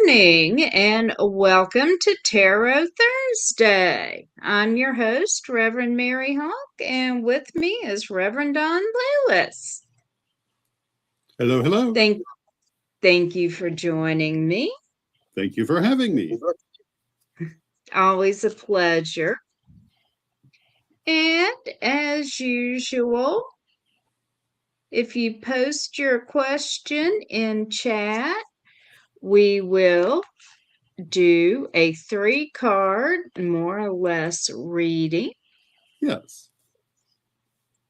morning and welcome to Tarot Thursday. I'm your host, Reverend Mary Hawk, and with me is Reverend Don Lewis. Hello, hello. Thank you for joining me. Thank you for having me. Always a pleasure. And as usual, if you post your question in chat, we will do a 3-card, more or less, reading. Yes.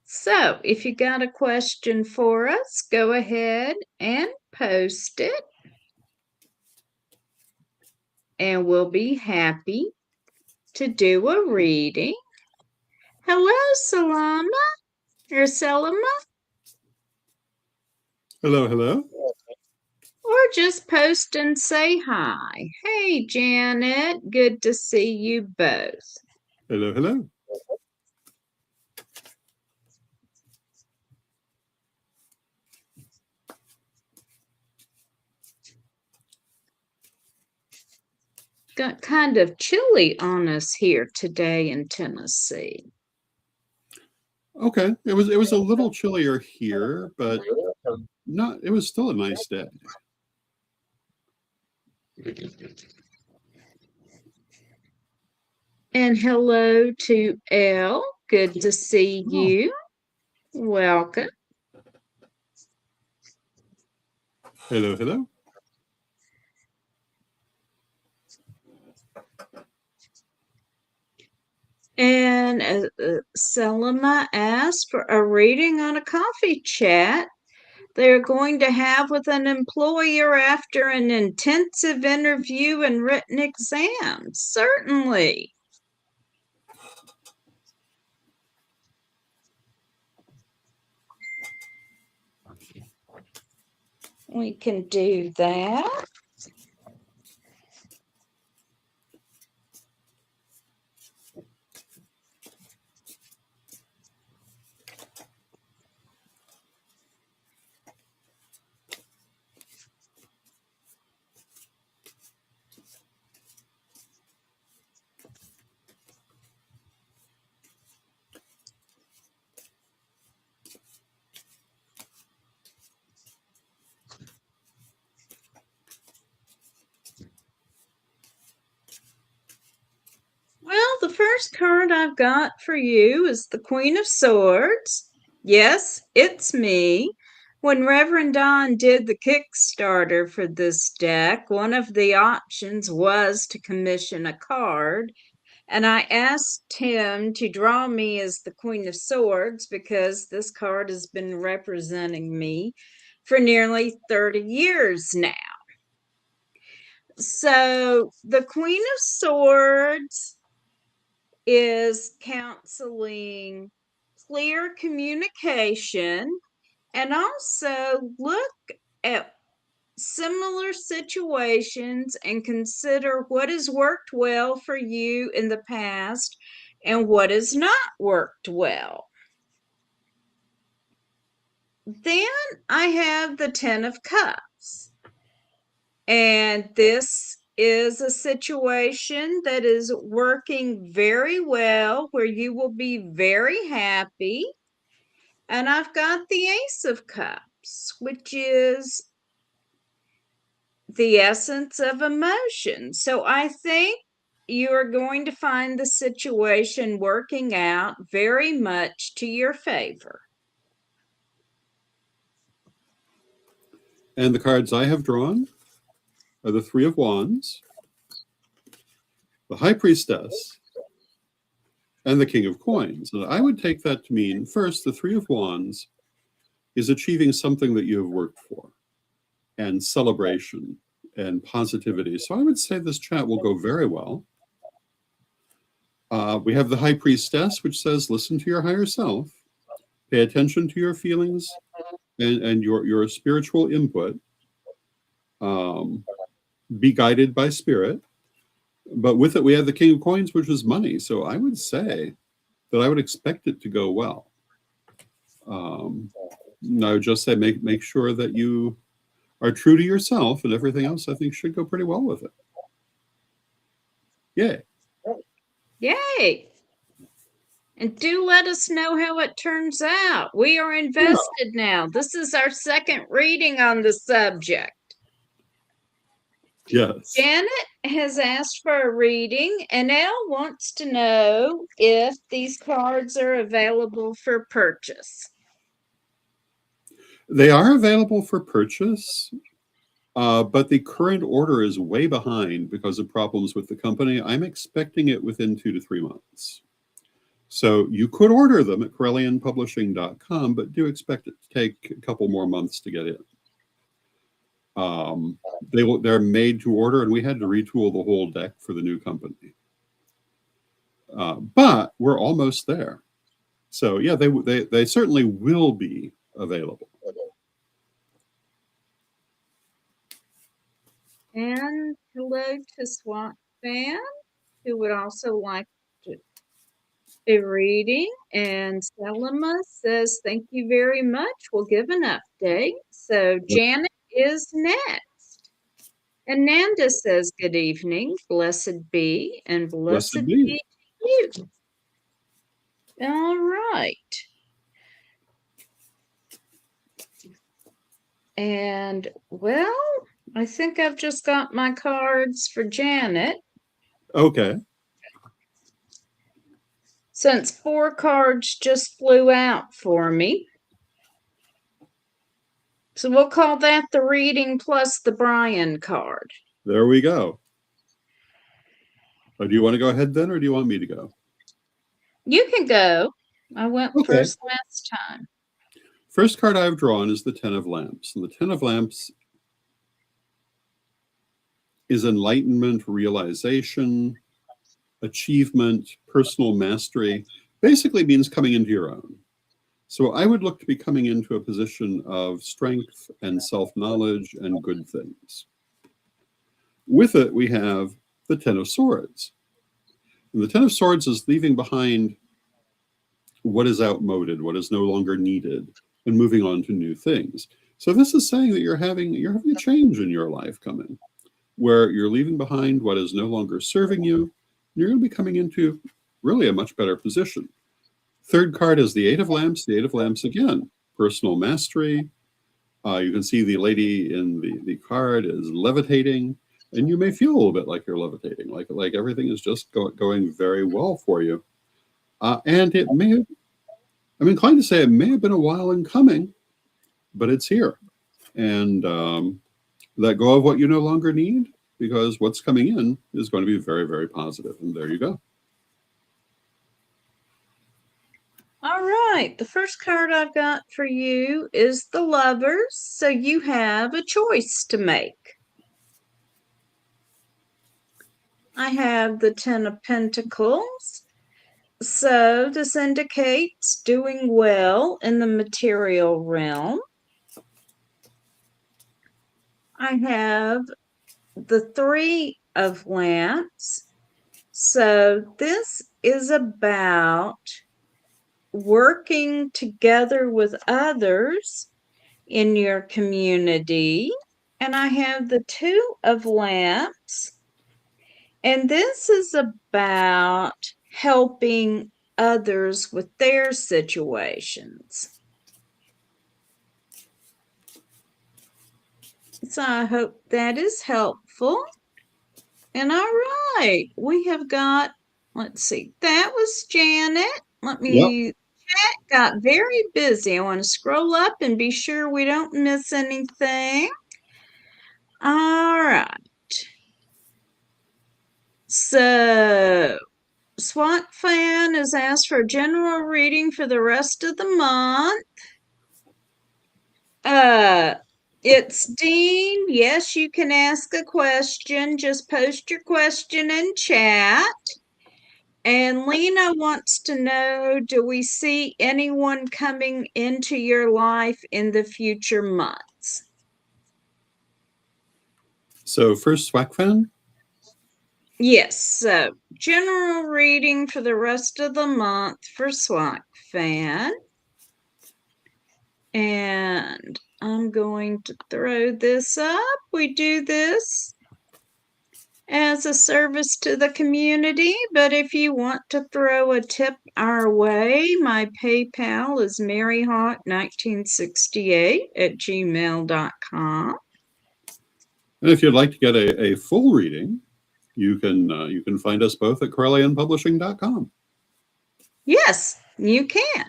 So, if you got a question for us, go ahead and post it. And we'll be happy to do a reading. Hello, Salama or Selma. Hello, hello. Or just post and say hi. Hey, Janet, good to see you both. Hello, hello. Got kind of chilly on us here today in Tennessee. Okay, it was a little chillier here, but it was still a nice day. And hello to Elle. Good to see you. Welcome. Hello, hello. And Selma asked for a reading on a coffee chat they're going to have with an employer after an intensive interview and written exam. Certainly. We can do that. Well, the first card I've got for you is the Queen of Swords. Yes, it's me. When Reverend Don did the Kickstarter for this deck, one of the options was to commission a card, and I asked him to draw me as the Queen of Swords because this card has been representing me for nearly 30 years now. So, the Queen of Swords is counseling clear communication and also look at similar situations and consider what has worked well for you in the past and what has not worked well. Then I have the 10 of Cups, and this is a situation that is working very well where you will be very happy. And I've got the Ace of Cups, which is the essence of emotion. So I think you are going to find the situation working out very much to your favor. And the cards I have drawn are the Three of Wands, the High Priestess, and the King of Coins. And I would take that to mean, first, the Three of Wands is achieving something that you have worked for, and celebration and positivity. So I would say this chat will go very well. We have the High Priestess, which says, listen to your higher self, pay attention to your feelings and your spiritual input. Be guided by spirit. But with it, we have the King of Coins, which is money. So I would say that I would expect it to go well. I would just say make sure that you are true to yourself, and everything else I think should go pretty well with it. Yay. Yay! And do let us know how it turns out. We are invested now. This is our second reading on the subject. Yes. Janet has asked for a reading, and Elle wants to know if these cards are available for purchase. They are available for purchase, but the current order is way behind because of problems with the company. I'm expecting it within 2 to 3 months. So you could order them at CorellianPublishing.com, but do expect it to take a couple more months to get in. They're made to order, and we had to retool the whole deck for the new company. But we're almost there. So yeah, they certainly will be available. And hello to Swamp Fan, who would also like a reading. And Selma says, thank you very much. We'll give an update. So Janet is next. And Nanda says, good evening, blessed be, and blessed be to you. All right. And well, I think I've just got my cards for Janet. Okay. Since 4 cards just flew out for me. So we'll call that the reading plus the Brian card. There we go. Do you want to go ahead then, or do you want me to go? You can go. I went first last time. First card I've drawn is the Ten of Lamps. And the Ten of Lamps is enlightenment, realization, achievement, personal mastery. Basically means coming into your own. So I would look to be coming into a position of strength and self-knowledge and good things. With it, we have the Ten of Swords. And the Ten of Swords is leaving behind what is outmoded, what is no longer needed, and moving on to new things. So this is saying that you're having a change in your life coming, where you're leaving behind what is no longer serving you. You're going to be coming into really a much better position. Third card is the Eight of Lamps. The Eight of Lamps again, personal mastery. You can see the lady in the card is levitating, and you may feel a little bit like you're levitating, like everything is just going very well for you. And it may have, I'm inclined to say it may have been a while in coming, but it's here. And let go of what you no longer need, because what's coming in is going to be very, very positive. And there you go. All right. The first card I've got for you is the Lovers. So you have a choice to make. I have the Ten of Pentacles. So this indicates doing well in the material realm. I have the Three of Lamps. So this is about working together with others in your community. And I have the Two of Lamps. And this is about helping others with their situations. So I hope that is helpful. And all right, we have got, let's see, that was Janet. Let me, chat got very busy. I want to scroll up and be sure we don't miss anything. All right. So, SWAT Fan has asked for a general reading for the rest of the month. It's Dean. Yes, you can ask a question. Just post your question in chat. And Lena wants to know, do we see anyone coming into your life in the future months? So first, SWAC Fan? Yes, so general reading for the rest of the month for SWAC Fan. And I'm going to throw this up. We do this as a service to the community, but if you want to throw a tip our way, my PayPal is maryhawk1968@gmail.com. And if you'd like to get a full reading, you can find us both at CorellianPublishing.com. Yes, you can.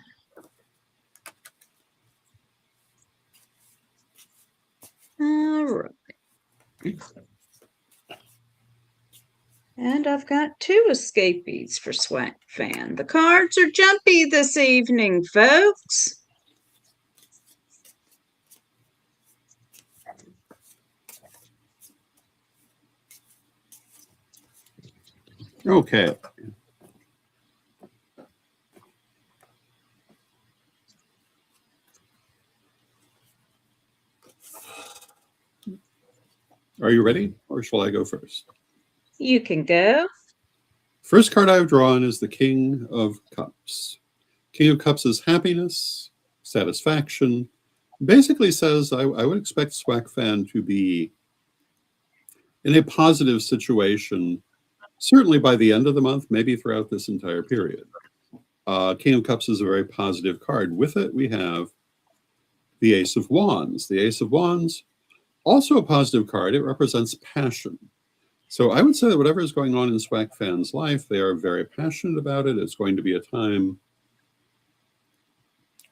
All right. And I've got 2 escapees for SWAC Fan. The cards are jumpy this evening, folks. Okay. Are you ready, or shall I go first? You can go. First card I've drawn is the King of Cups. King of Cups is happiness, satisfaction. Basically says I would expect SWAC Fan to be in a positive situation, certainly by the end of the month, maybe throughout this entire period. King of Cups is a very positive card. With it, we have the Ace of Wands. The Ace of Wands, also a positive card. It represents passion. So I would say that whatever is going on in SWAC Fan's life, they are very passionate about it. It's going to be a time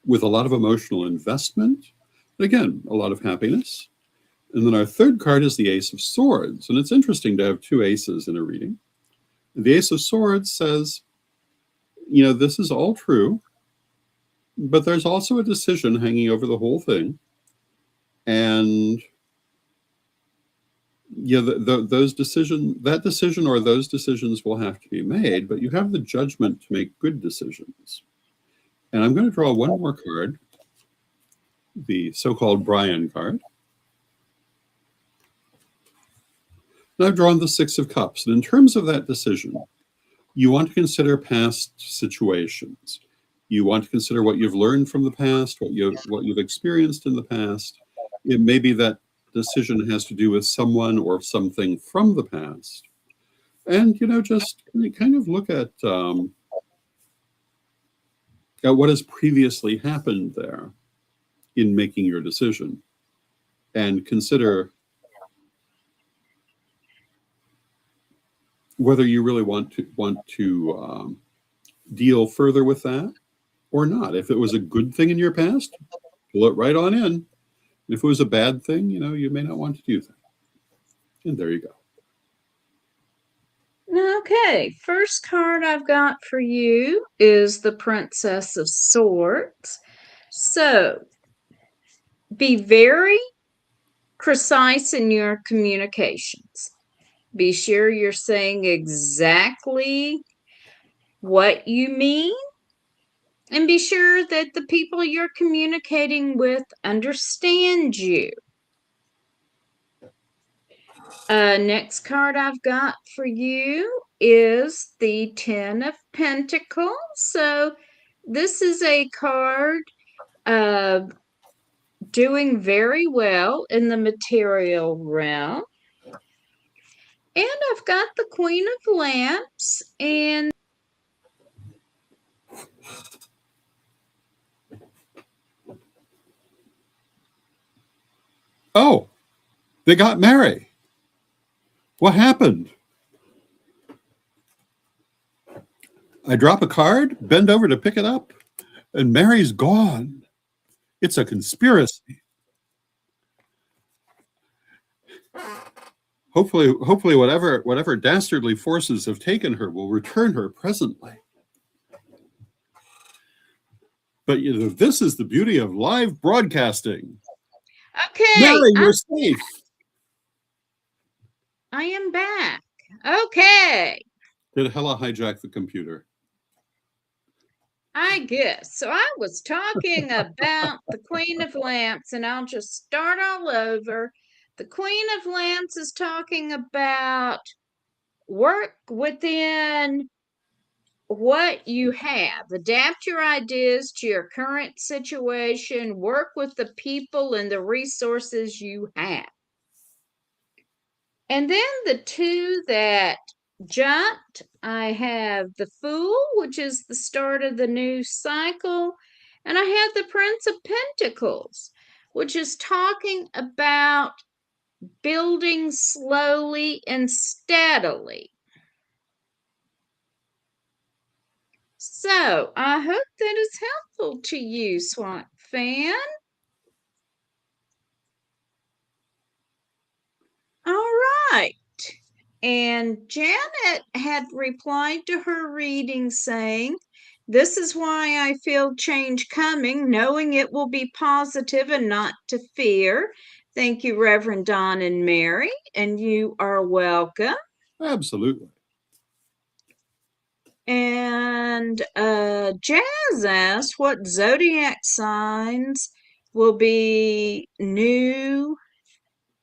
with a lot of emotional investment. But again, a lot of happiness. And then our third card is the Ace of Swords. And it's interesting to have 2 aces in a reading. The Ace of Swords says, this is all true, but there's also a decision hanging over the whole thing. And those decisions will have to be made, but you have the judgment to make good decisions. And I'm going to draw one more card, the so-called Brian card. And I've drawn the Six of Cups. And in terms of that decision, you want to consider past situations. You want to consider what you've learned from the past, what you've experienced in the past. It may be that decision has to do with someone or something from the past. And, just kind of look at what has previously happened there in making your decision, and consider whether you really want to deal further with that or not. If it was a good thing in your past, pull it right on in. If it was a bad thing, you may not want to do that. And there you go. Okay, first card I've got for you is the Princess of Swords. So, be very precise in your communications. Be sure you're saying exactly what you mean, and be sure that the people you're communicating with understand you. Next card I've got for you is the Ten of Pentacles. So this is a card doing very well in the material realm. And I've got the Queen of Lamps, and Oh, they got Mary. What happened? I drop a card, bend over to pick it up, and Mary's gone. It's a conspiracy. Hopefully, whatever dastardly forces have taken her will return her presently. But this is the beauty of live broadcasting. okay, Mary, you're safe. I am back. Okay. Did Hella hijack the computer? I guess. So I was talking about the Queen of Lamps, and I'll just start all over. The Queen of Lamps is talking about work within what you have. Adapt your ideas to your current situation. Work with the people and the resources you have. And then the two that jumped, I have the Fool, which is the start of the new cycle, and I have the Prince of Pentacles, which is talking about building slowly and steadily. So I hope that is helpful to you, Swamp Fan. All right. And Janet had replied to her reading saying, "This is why I feel change coming, knowing it will be positive and not to fear." Thank you, Reverend Don and Mary, and you are welcome. Absolutely. And Jazz asked what zodiac signs will be new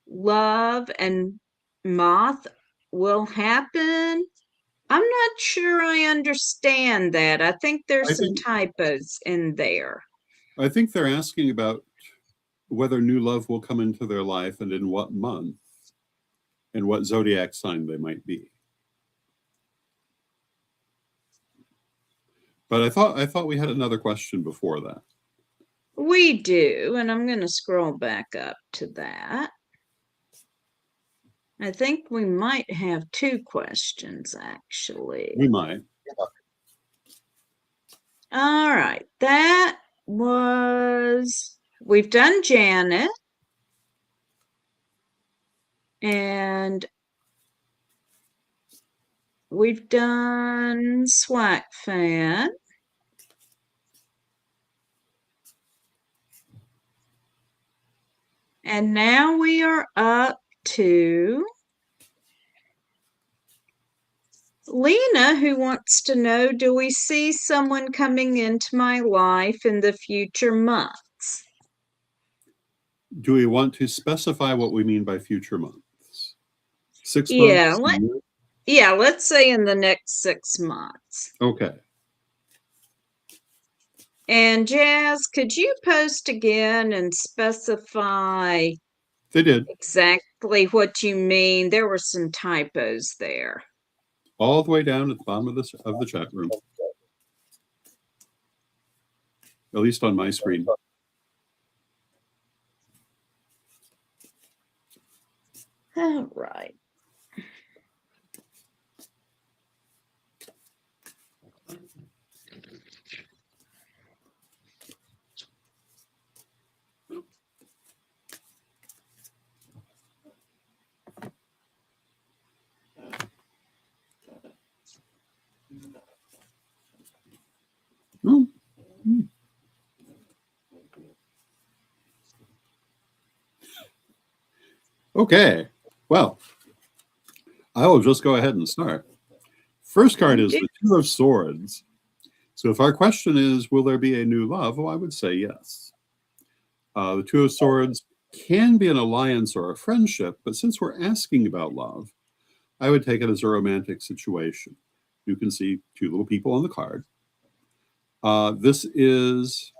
love and moth will happen. I'm not sure I understand that. I think there's some typos in there. I think they're asking about whether new love will come into their life and in what month and what zodiac sign they might be. But I thought we had another question before that. We do, and I'm going to scroll back up to that. I think we might have two questions, actually. We might. All right, that was, we've done Janet. And we've done Swag Fan. And now we are up to Lena, who wants to know, do we see someone coming into my life in the future months? Do we want to specify what we mean by future months? 6 Yeah, months? let's say in the next 6 months. Okay. And Jazz, could you post again and specify They did. exactly what you mean? There were some typos there. All the way down at the bottom of the chat room. At least on my screen. All right. Oh. Okay. Well, I will just go ahead and start. First card is the Two of Swords. So if our question is, will there be a new love? Well, I would say yes. The Two of Swords can be an alliance or a friendship, but since we're asking about love, I would take it as a romantic situation. You can see two little people on the card. This is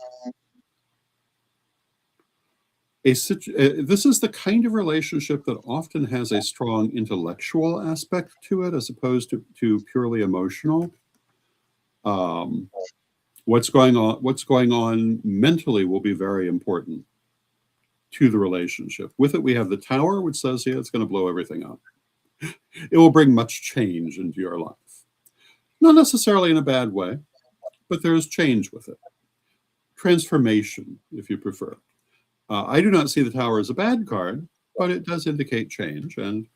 the kind of relationship that often has a strong intellectual aspect to it as opposed to purely emotional. What's going on mentally will be very important to the relationship. With it, we have the Tower, which says, yeah, it's going to blow everything up. It will bring much change into your life. Not necessarily in a bad way, but there's change with it. Transformation, if you prefer. I do not see the Tower as a bad card, but it does indicate change. And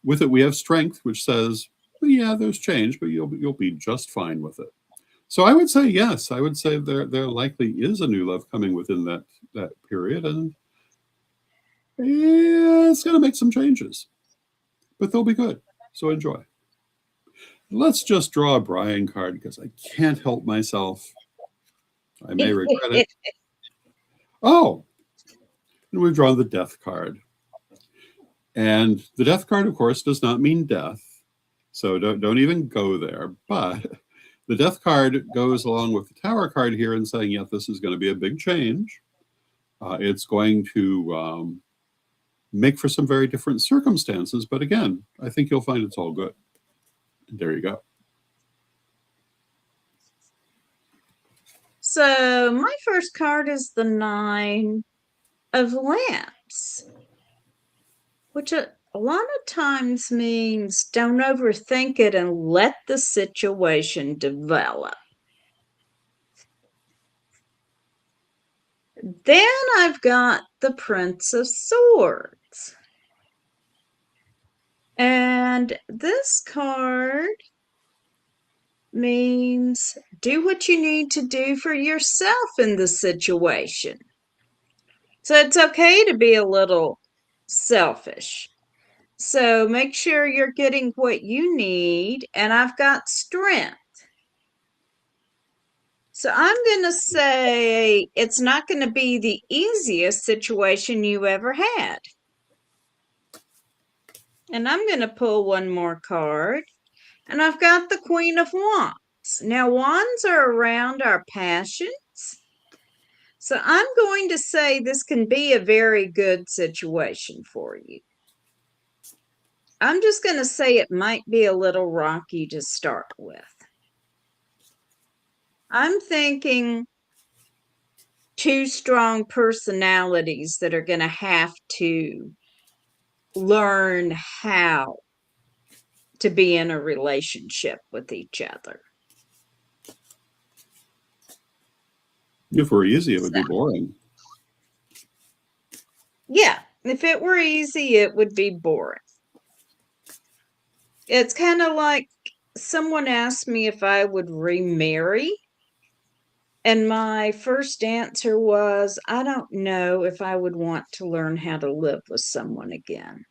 with it, we have Strength, which says, well, yeah, there's change, but you'll be just fine with it. So I would say yes. I would say there likely is a new love coming within that period, and yeah, it's going to make some changes, but they'll be good. So enjoy. Let's just draw a Brian card because I can't help myself. I may regret it. Oh, and we've drawn the Death card. And the Death card, of course, does not mean death. So don't even go there. But The Death card goes along with the Tower card here and saying, yeah, this is going to be a big change. It's going to make for some very different circumstances. But again, I think you'll find it's all good. And there you go. So my first card is the Nine of Lamps, which a lot of times means don't overthink it and let the situation develop. Then I've got the Prince of Swords. And this card means do what you need to do for yourself in the situation. So it's okay to be a little selfish. So make sure you're getting what you need. And I've got strength. So I'm going to say it's not going to be the easiest situation you ever had. And I'm going to pull one more card. And I've got the Queen of Wands. Now, wands are around our passions. So I'm going to say this can be a very good situation for you. I'm just going to say it might be a little rocky to start with. I'm thinking two strong personalities that are going to have to learn how to be in a relationship with each other. If it were easy, it would be boring. Yeah, if it were easy, it would be boring. It's kind of like someone asked me if I would remarry. And my first answer was, I don't know if I would want to learn how to live with someone again.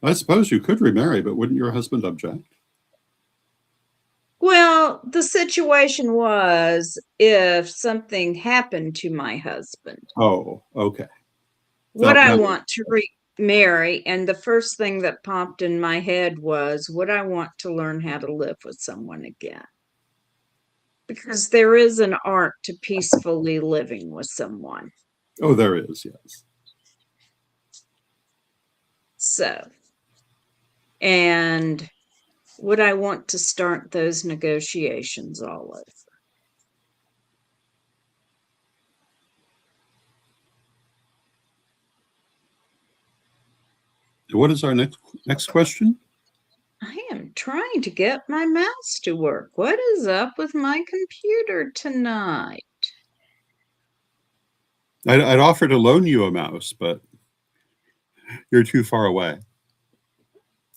I suppose you could remarry, but wouldn't your husband object? Well, the situation was if something happened to my husband. Oh, okay. Would I want to remarry? And the first thing that popped in my head was, would I want to learn how to live with someone again? Because there is an art to peacefully living with someone. Oh, there is, yes. So, and would I want to start those negotiations all over? What is our next question? I am trying to get my mouse to work. What is up with my computer tonight? I'd offer to loan you a mouse, but you're too far away.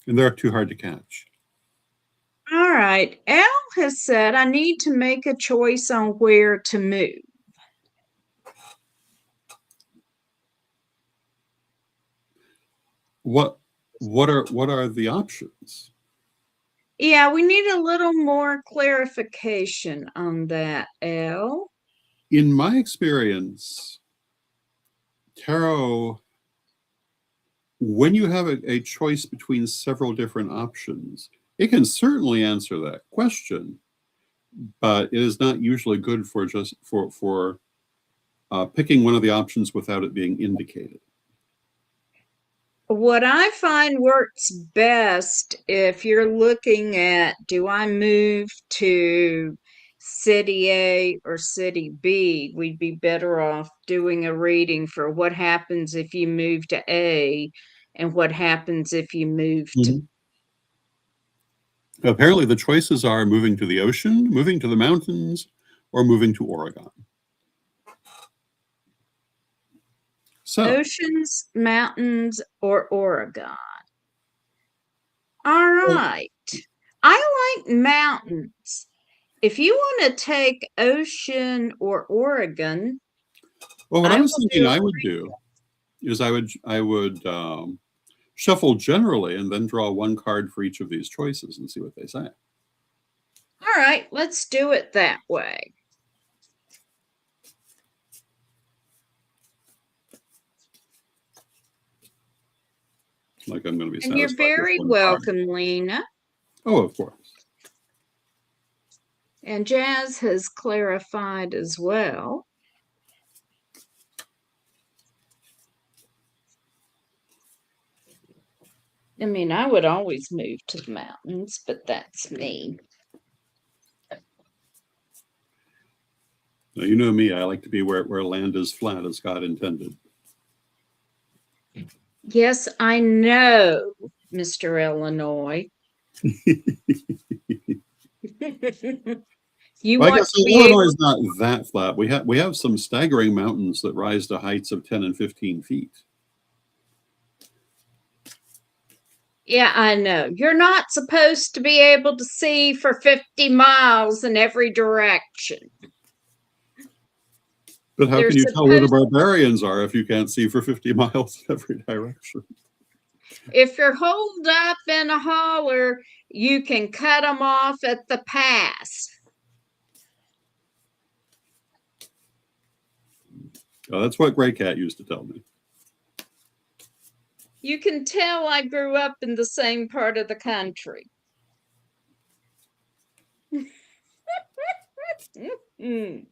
And they're too hard to catch. All right. Al has said I need to make a choice on where to move. What are the options? Yeah, we need a little more clarification on that, Al. In my experience, tarot, when you have a choice between several different options, it can certainly answer that question, but it is not usually good for just for picking one of the options without it being indicated. What I find works best if you're looking at, do I move to city A or city B? We'd be better off doing a reading for what happens if you move to A and what happens if you move to. Apparently the choices are moving to the ocean, moving to the mountains, or moving to Oregon. So, Oceans, mountains, or Oregon. All right. I like mountains. If you want to take ocean or Oregon. Well, what I was thinking I would do is I would shuffle generally and then draw one card for each of these choices and see what they say. All right, let's do it that way. like I'm going to be And you're satisfied with very one card. welcome, Lena. Oh, of course. And Jazz has clarified as well. I mean, I would always move to the mountains, but that's me. Now, you know me, I like to be where land is flat as God intended. Yes, I know, Mr. Illinois. You Well, I want guess to be Illinois able is not that flat. We have some staggering mountains that rise to heights of 10 and 15 feet. Yeah, I know. You're not supposed to be able to see for 50 miles in every direction. But how They're can you tell where the supposed, barbarians are if you can't see for 50 miles in every direction? if you're holed up in a holler, you can cut them off at the pass. That's what Gray Cat used to tell me. You can tell I grew up in the same part of the country. Mm.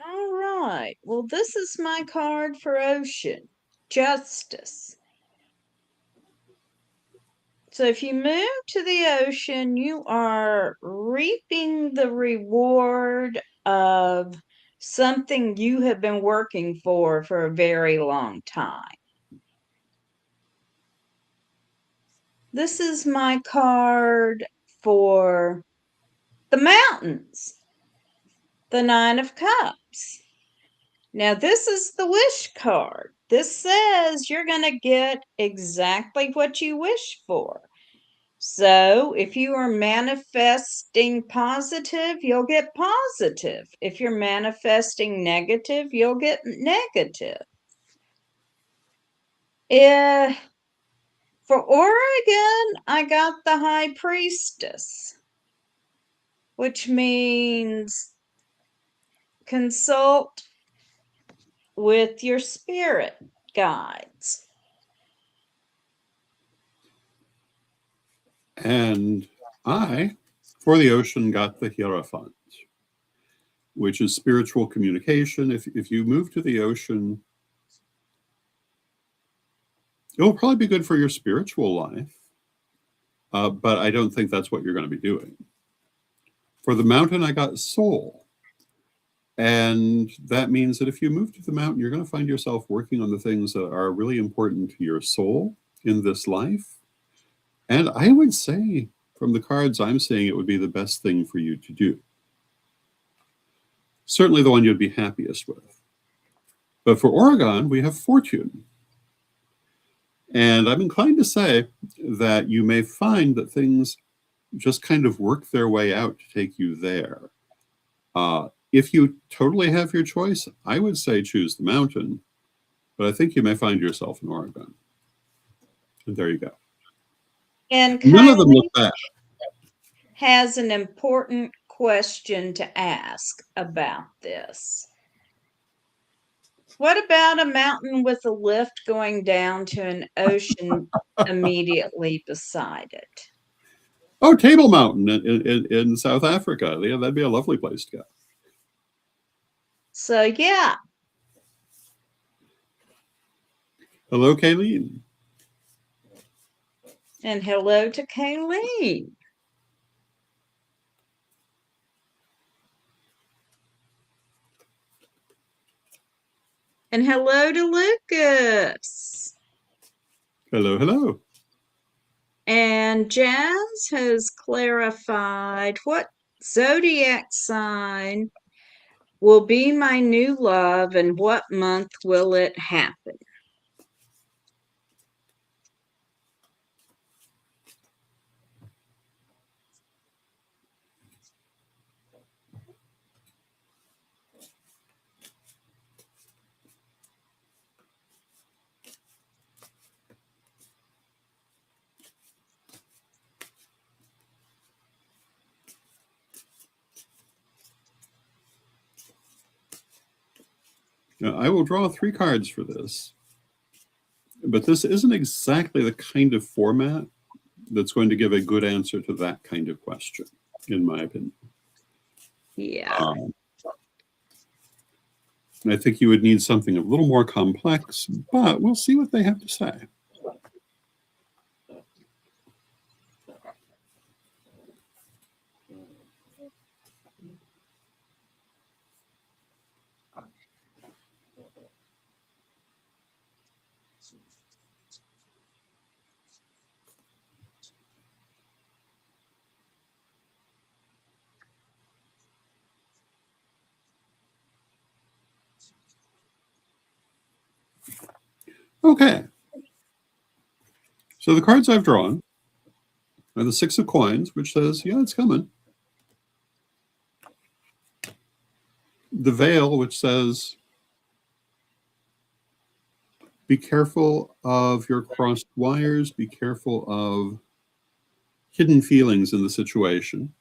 All right. Well, this is my card for Ocean. Justice. So if you move to the ocean, you are reaping the reward of something you have been working for a very long time. This is my card for the mountains, the Nine of Cups. Now, this is the wish card. This says you're going to get exactly what you wish for. So, if you are manifesting positive, you'll get positive. If you're manifesting negative, you'll get negative. For Oregon, I got the High Priestess, which means consult with your spirit guides. And I, for the ocean, got the Hierophant, which is spiritual communication. If you move to the ocean, it'll probably be good for your spiritual life, but I don't think that's what you're going to be doing. For the mountain, I got soul. And that means that if you move to the mountain, you're going to find yourself working on the things that are really important to your soul in this life. And I would say, from the cards I'm seeing, it would be the best thing for you to do. Certainly the one you'd be happiest with. But for Oregon, we have fortune. And I'm inclined to say that you may find that things just kind of work their way out to take you there. If you totally have your choice, I would say choose the mountain, but I think you may find yourself in Oregon. And there you go. And None of them Kylie look bad. has an important question to ask about this. What about a mountain with a lift going down to an ocean immediately beside it? Oh, Table Mountain in South Africa. Yeah, that'd be a lovely place to go. So, yeah. Hello, Kayleen. And hello to Kayleen. And hello to Lucas. Hello, hello. And Jazz has clarified what zodiac sign will be my new love and what month will it happen? Now, I will draw 3 cards for this, but this isn't exactly the kind of format that's going to give a good answer to that kind of question, in my opinion. Yeah. I think you would need something a little more complex, but we'll see what they have to say. Okay. So the cards I've drawn are the 6 of coins, which says, yeah, it's coming. The veil, which says, be careful of your crossed wires, be careful of hidden feelings in the situation.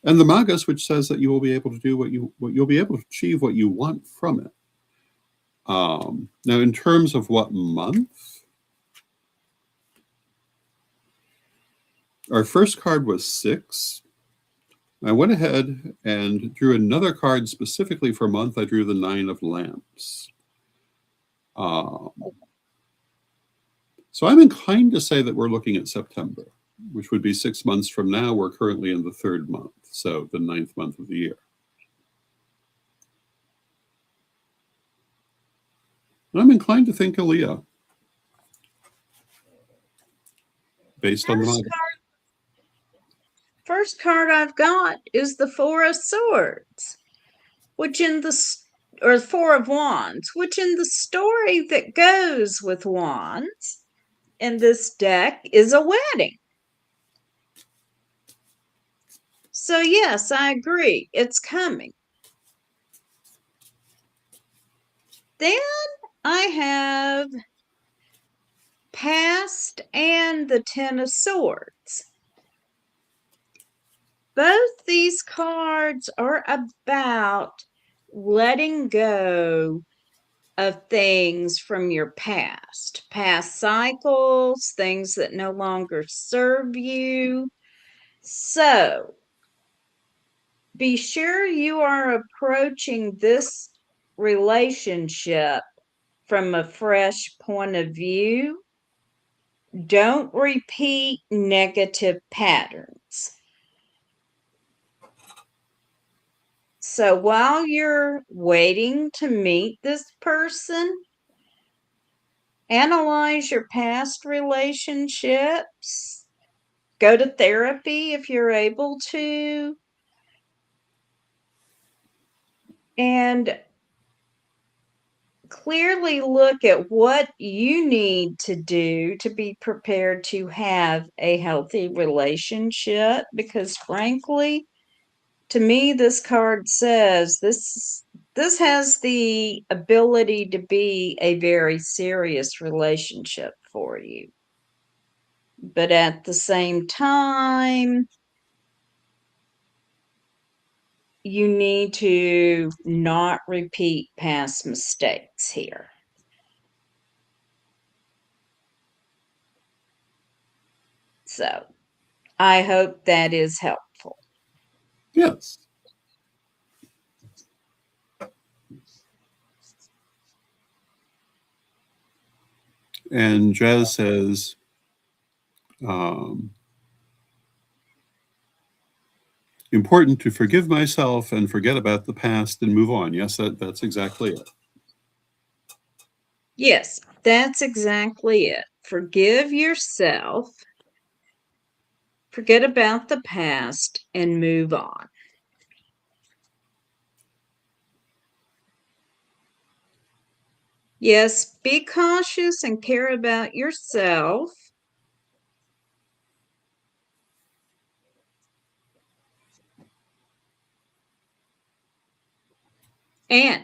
And the magus, which says that you will be able to do you'll be able to achieve what you want from it. Now, in terms of what month, our first card was 6. I went ahead and drew another card specifically for a month. I drew the 9 of lamps. So I'm inclined to say that we're looking at September, which would be 6 months from now. We're currently in the 3rd month, so the 9th month of the year. And I'm inclined to think Aaliyah, based on the model. First card I've got is the Four of Swords, which or 4 of Wands, which in the story that goes with Wands in this deck is a wedding. So yes, I agree. It's coming. Then I have Past and the Ten of Swords. Both these cards are about letting go of things from your past cycles, things that no longer serve you. So be sure you are approaching this relationship from a fresh point of view. Don't repeat negative patterns. So while you're waiting to meet this person, analyze your past relationships, go to therapy if you're able to, and clearly look at what you need to do to be prepared to have a healthy relationship. Because frankly, to me, this card says this has the ability to be a very serious relationship for you. But at the same time, you need to not repeat past mistakes here. So I hope that is helpful. Yes. And Jazz says, important to forgive myself and forget about the past and move on. Yes, that's exactly it. Yes, that's exactly it. Forgive yourself, forget about the past, and move on. Yes, be cautious and care about yourself. And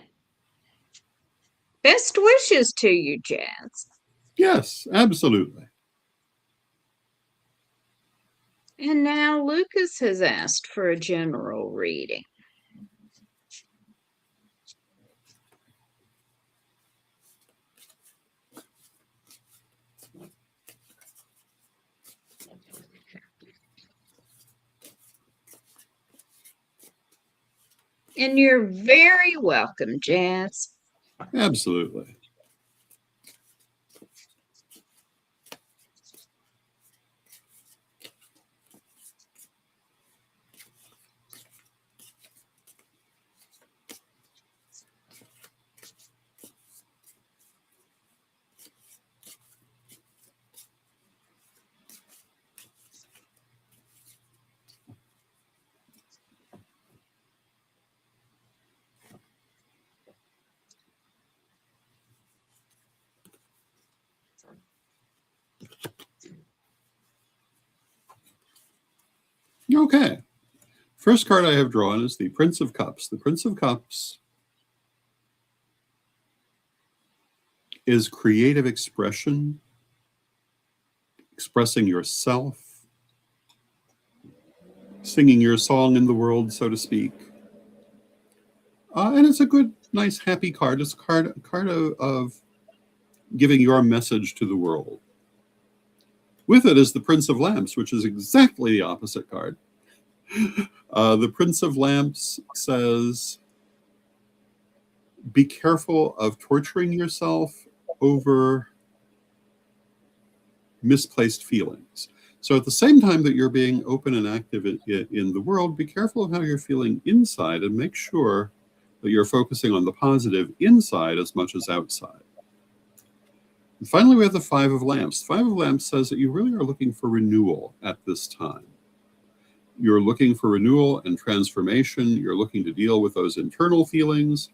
best wishes to you, Jazz. Yes, absolutely. And now Lucas has asked for a general reading. And you're very welcome, Jazz. Absolutely. Okay. First card I have drawn is the Prince of Cups. The Prince of Cups is creative expression, expressing yourself, singing your song in the world, so to speak. And it's a good, nice, happy card. It's a card of giving your message to the world. With it is the Prince of Lamps, which is exactly the opposite card. The Prince of Lamps says, be careful of torturing yourself over misplaced feelings. So at the same time that you're being open and active in the world, be careful of how you're feeling inside and make sure that you're focusing on the positive inside as much as outside. And finally, we have the Five of Lamps. The Five of Lamps says that you really are looking for renewal at this time. You're looking for renewal and transformation. You're looking to deal with those internal feelings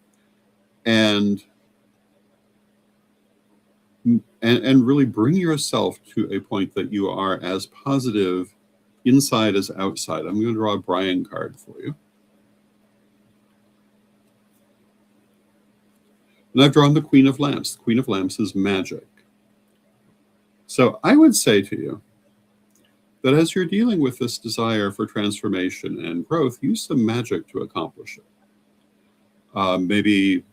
and really bring yourself to a point that you are as positive inside as outside. I'm going to draw a Brian card for you. And I've drawn the Queen of Lamps. The Queen of Lamps is magic. So I would say to you that as you're dealing with this desire for transformation and growth, use some magic to accomplish it. Maybe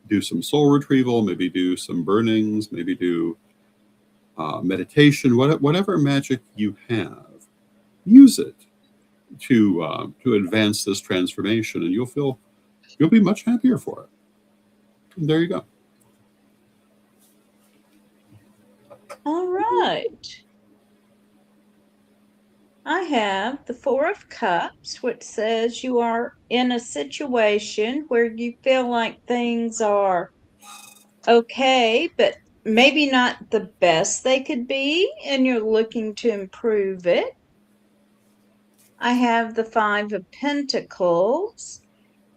do some soul retrieval, maybe do some burnings, maybe do meditation, whatever magic you have, use it to advance this transformation, and you'll be much happier for it. And there you go. All right. I have the Four of Cups, which says you are in a situation where you feel like things are okay, but maybe not the best they could be, and you're looking to improve it. I have the Five of Pentacles,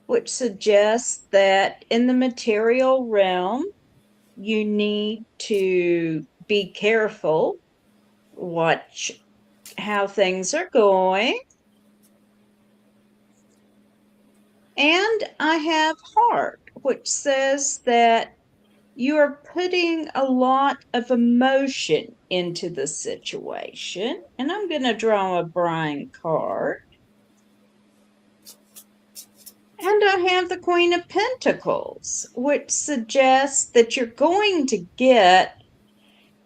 which suggests that in the material realm, you need to be careful, watch how things are going. And I have Heart, which says that you are putting a lot of emotion into the situation. And I'm going to draw a Brian card. And I have the Queen of Pentacles, which suggests that you're going to get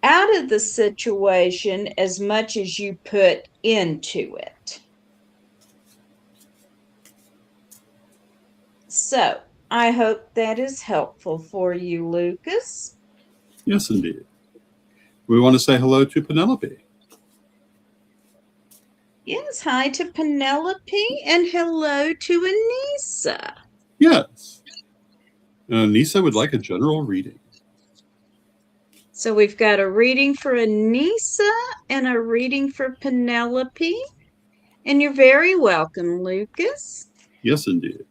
out of the situation as much as you put into it. So I hope that is helpful for you, Lucas. Yes, indeed. We want to say hello to Penelope. Yes, hi to Penelope and hello to Anissa. Yes. Anissa would like a general reading. So we've got a reading for Anissa and a reading for Penelope. And you're very welcome, Lucas. Yes, indeed.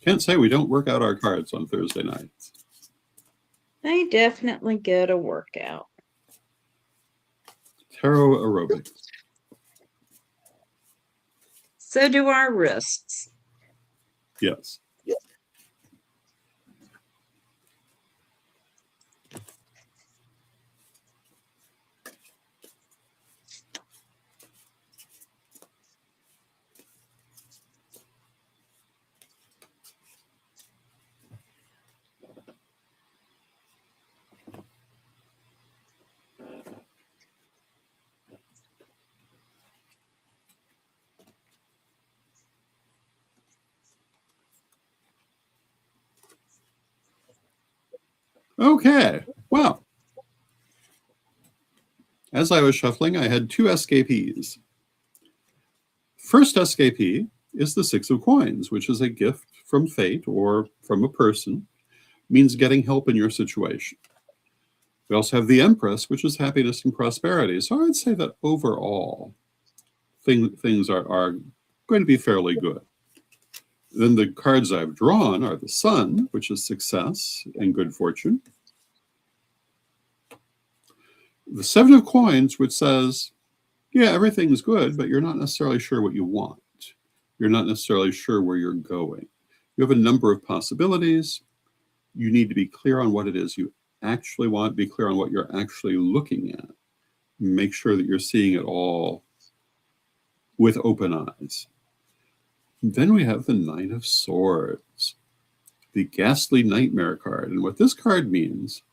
Can't say we don't work out our cards on Thursday nights. They definitely get a workout. Tarot aerobics. So do our wrists. Yes. Okay, well, as I was shuffling, I had two escapees. First escapee is the Six of Coins, which is a gift from fate or from a person, means getting help in your situation. We also have the Empress, which is happiness and prosperity. So I would say that overall, things are going to be fairly good. Then the cards I've drawn are the Sun, which is success and good fortune. The Seven of Coins, which says, yeah, everything's good, but you're not necessarily sure what you want. You're not necessarily sure where you're going. You have a number of possibilities. You need to be clear on what it is you actually want, be clear on what you're actually looking at. Make sure that you're seeing it all with open eyes. Then we have the Nine of Swords, the ghastly nightmare card. And what this card means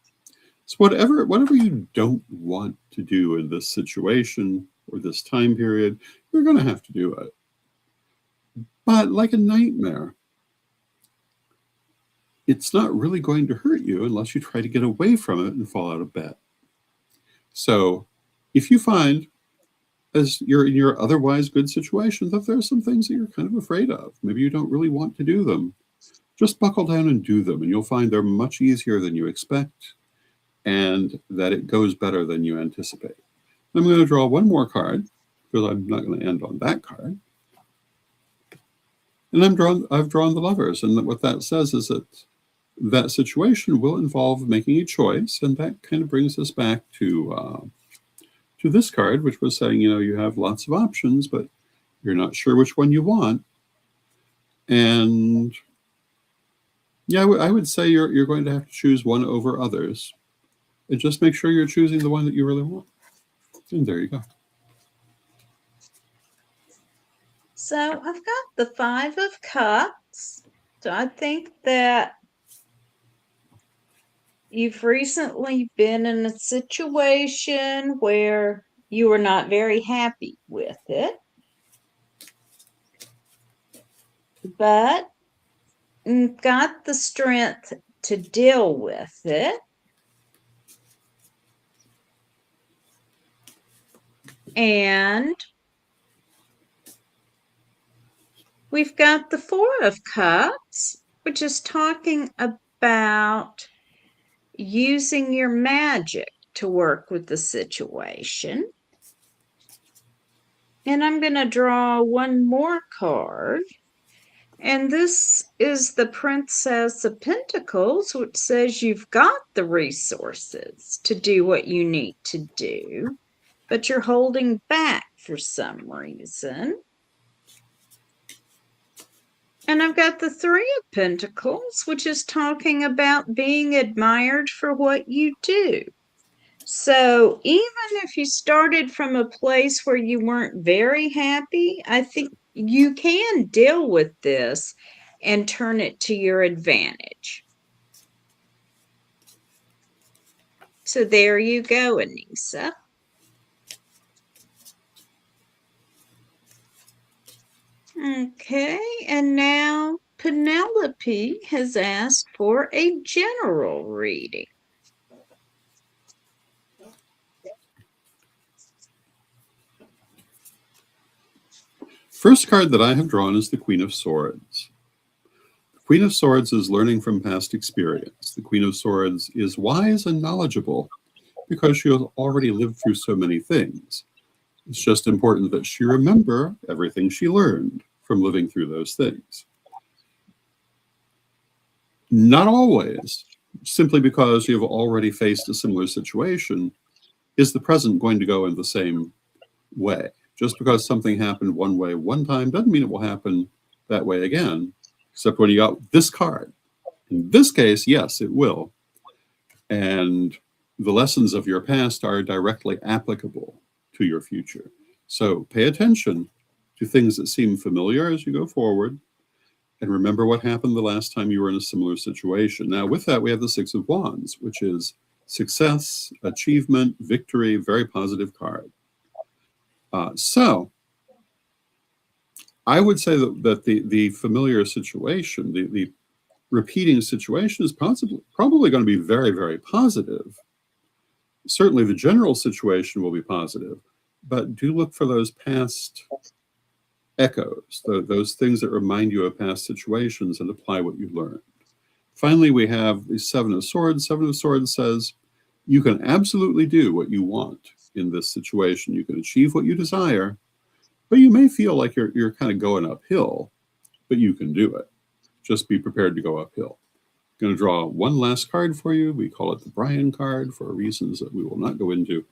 is whatever you don't want to do in this situation or this time period, you're going to have to do it. But like a nightmare, it's not really going to hurt you unless you try to get away from it and fall out of bed. So if you find, as you're in your otherwise good situation, that there are some things that you're kind of afraid of, maybe you don't really want to do them, just buckle down and do them, and you'll find they're much easier than you expect, and that it goes better than you anticipate. I'm going to draw one more card, because I'm not going to end on that card. And I've drawn the Lovers, and what that says is that situation will involve making a choice, and that kind of brings us back to this card, which was saying, you have lots of options, but you're not sure which one you want. And yeah, I would say you're going to have to choose one over others, and just make sure you're choosing the one that you really want. And there you go. So I've got the Five of Cups. So I think that you've recently been in a situation where you were not very happy with it, but got the strength to deal with it. And we've got the Four of Cups, which is talking about using your magic to work with the situation. And I'm going to draw one more card. And this is the Princess of Pentacles, which says you've got the resources to do what you need to do, but you're holding back for some reason. And I've got the Three of Pentacles, which is talking about being admired for what you do. So even if you started from a place where you weren't very happy, I think you can deal with this and turn it to your advantage. So there you go, Anissa. Okay, and now Penelope has asked for a general reading. First card that I have drawn is the Queen of Swords. The Queen of Swords is learning from past experience. The Queen of Swords is wise and knowledgeable because she has already lived through so many things. It's just important that she remember everything she learned from living through those things. Not always, simply because you've already faced a similar situation, is the present going to go in the same way. Just because something happened one way one time doesn't mean it will happen that way again, except when you got this card. In this case, yes, it will. And the lessons of your past are directly applicable to your future. So pay attention to things that seem familiar as you go forward, and remember what happened the last time you were in a similar situation. Now, with that, we have the Six of Wands, which is success, achievement, victory, very positive card. So I would say that the familiar situation, the repeating situation is probably going to be very, very positive. Certainly the general situation will be positive, but do look for those past echoes, those things that remind you of past situations, and apply what you learned. Finally, we have the Seven of Swords. Seven of Swords says you can absolutely do what you want in this situation. You can achieve what you desire, but you may feel like you're kind of going uphill, but you can do it. Just be prepared to go uphill. I'm going to draw one last card for you. We call it the Brian card for reasons that we will not go into.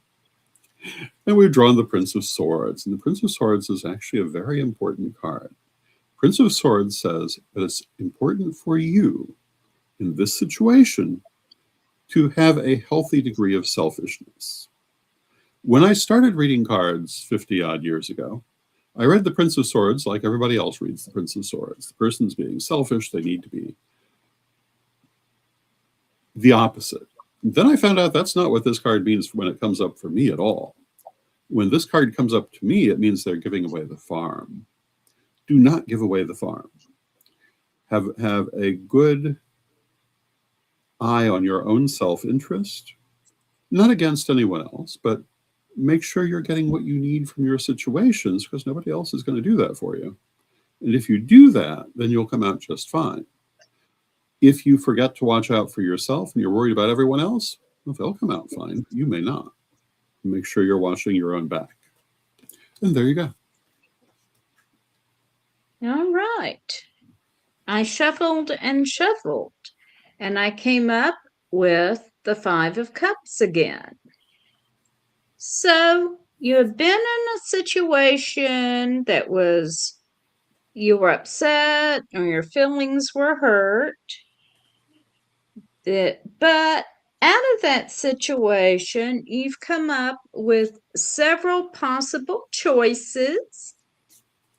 And we've drawn the Prince of Swords. And the Prince of Swords is actually a very important card. Prince of Swords says that it's important for you in this situation to have a healthy degree of selfishness. When I started reading cards 50 odd years ago, I read the Prince of Swords like everybody else reads the Prince of Swords. The person's being selfish. They need to be the opposite. Then I found out that's not what this card means when it comes up for me at all. When this card comes up to me, it means they're giving away the farm. Do not give away the farm. Have a good eye on your own self-interest, not against anyone else, but make sure you're getting what you need from your situations, because nobody else is going to do that for you. And if you do that, then you'll come out just fine. If you forget to watch out for yourself and you're worried about everyone else, well, they'll come out fine. You may not. Make sure you're watching your own back. And there you go. All right. I shuffled and shuffled, and I came up with the Five of Cups again. So you have been in a situation that you were upset or your feelings were hurt. But out of that situation, you've come up with several possible choices,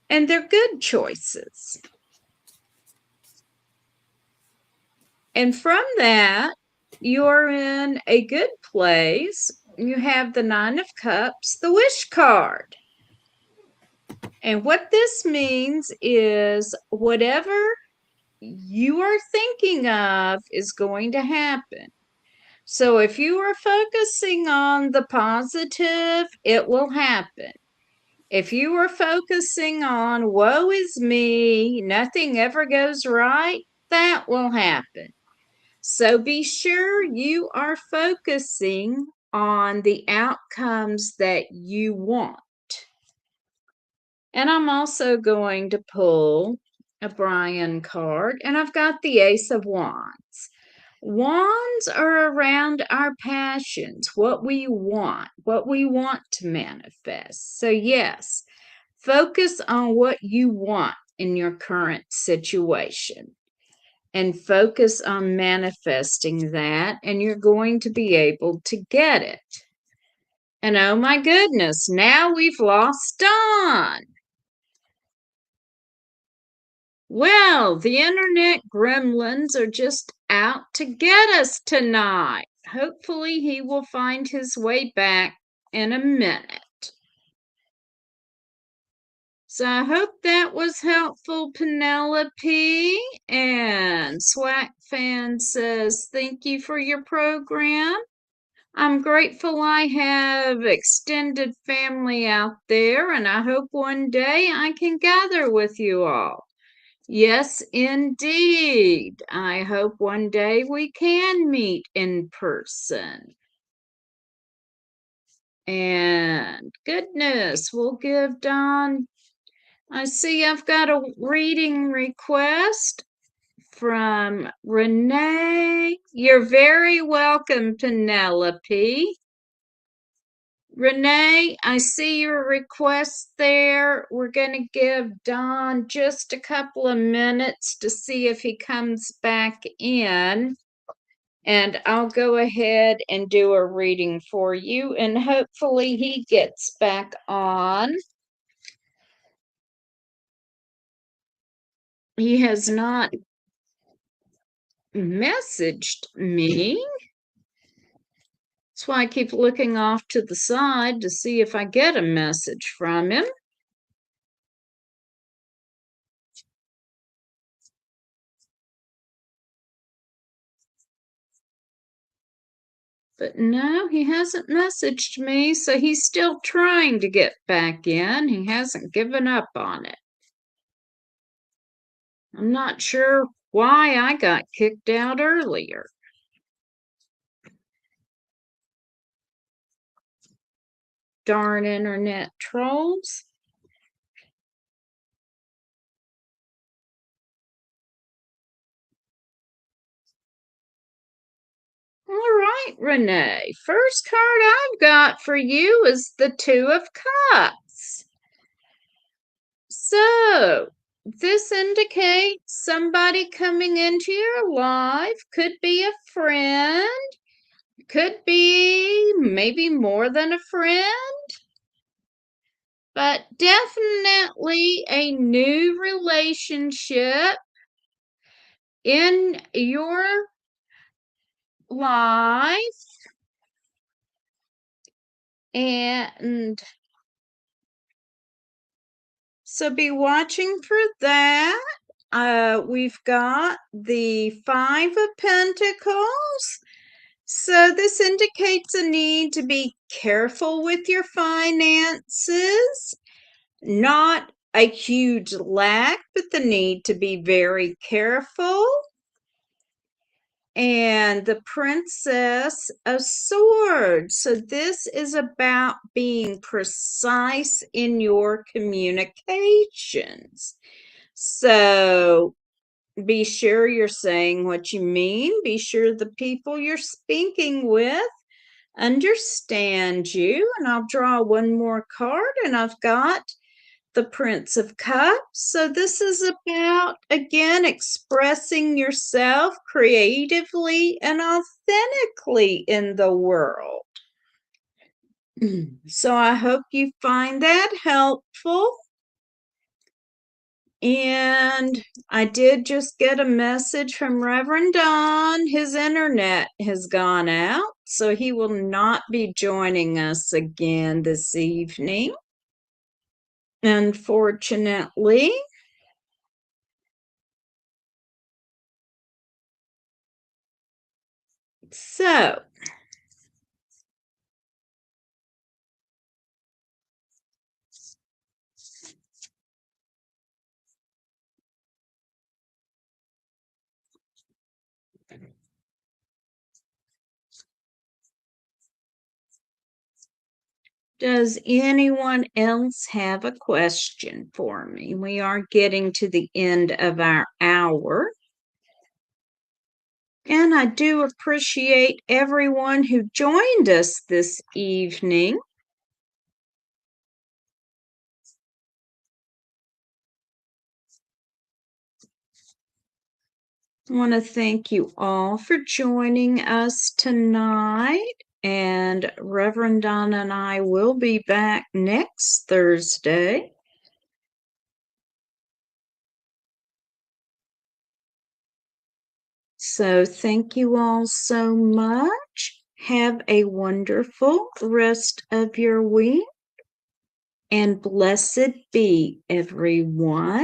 and they're good choices. And from that, you're in a good place. You have the Nine of Cups, the Wish card. And what this means is whatever you are thinking of is going to happen. So if you are focusing on the positive, it will happen. If you are focusing on woe is me, nothing ever goes right, that will happen. So be sure you are focusing on the outcomes that you want. And I'm also going to pull a Brian card, and I've got the Ace of Wands. Wands are around our passions, what we want to manifest. So yes, focus on what you want in your current situation and focus on manifesting that, and you're going to be able to get it. And oh my goodness, now we've lost Dawn. Well, the internet gremlins are just out to get us tonight. Hopefully he will find his way back in a minute. So I hope that was helpful, Penelope. And Swag Fan says, thank you for your program. I'm grateful I have extended family out there, and I hope one day I can gather with you all. Yes, indeed. I hope one day we can meet in person. And goodness, we'll give Dawn. I see I've got a reading request from Renee. You're very welcome, Penelope. Renee, I see your request there. We're going to give Don just a couple of minutes to see if he comes back in. And I'll go ahead and do a reading for you. And hopefully he gets back on. He has not messaged me. That's why I keep looking off to the side to see if I get a message from him. But no, he hasn't messaged me, so he's still trying to get back in. He hasn't given up on it. I'm not sure why I got kicked out earlier. Darn internet trolls. All right, Renee. First card I've got for you is the Two of Cups. So, this indicates somebody coming into your life. Could be a friend. Could be maybe more than a friend. But definitely a new relationship in your life. And so be watching for that. We've got the Five of Pentacles. So this indicates a need to be careful with your finances. Not a huge lack, but the need to be very careful. And the Princess of Swords. So this is about being precise in your communications. So be sure you're saying what you mean. Be sure the people you're speaking with understand you. And I'll draw one more card, and I've got the Prince of Cups. So this is about, again, expressing yourself creatively and authentically in the world. So I hope you find that helpful. And I did just get a message from Reverend Don. His internet has gone out, so he will not be joining us again this evening, unfortunately. So, does anyone else have a question for me? We are getting to the end of our hour. And I do appreciate everyone who joined us this evening. I want to thank you all for joining us tonight. And Reverend Donna and I will be back next Thursday. So thank you all so much. Have a wonderful rest of your week. And blessed be everyone.